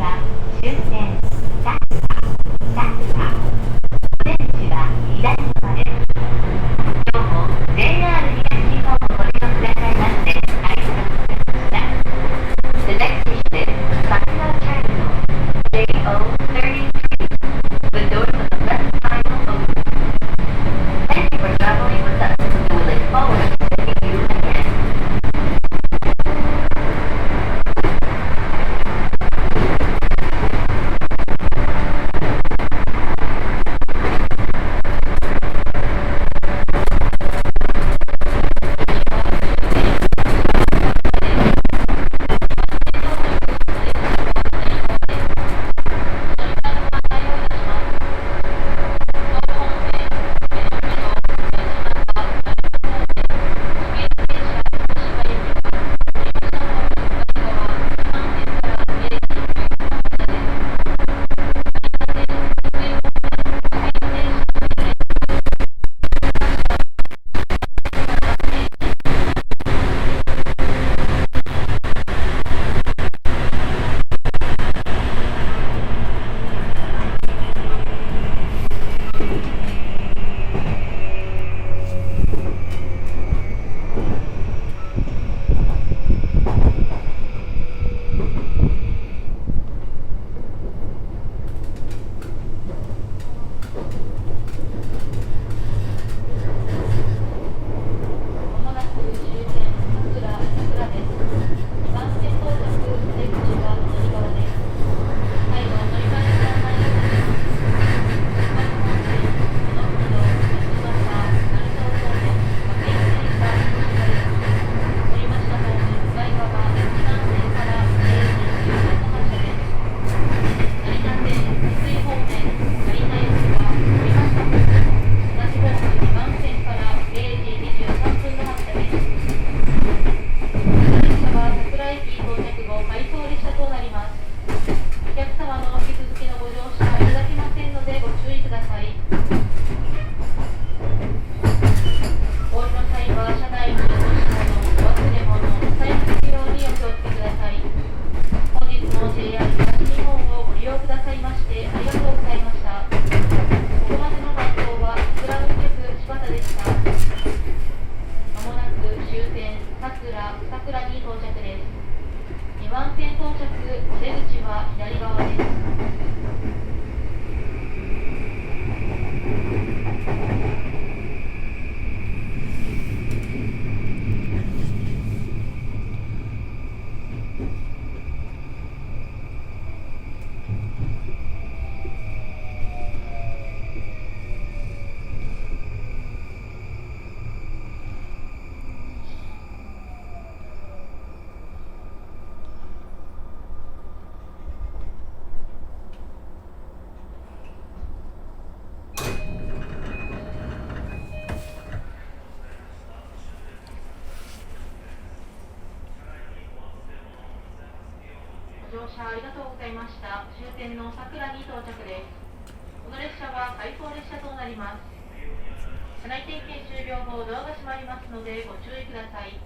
は終点さくら出口は左側です。今日も JR 東日本をご利用くださいましてありがとうございました。The next station is Sakura Terminal J-02+, the doors on the left side will open. Thank you for traveling with us. We look forward to seeing you again. 乗車ありがとうございました。終点の桜に到着です。この列車は回送列車となります。車内点検終了後、ドアが閉まりますのでご注意ください。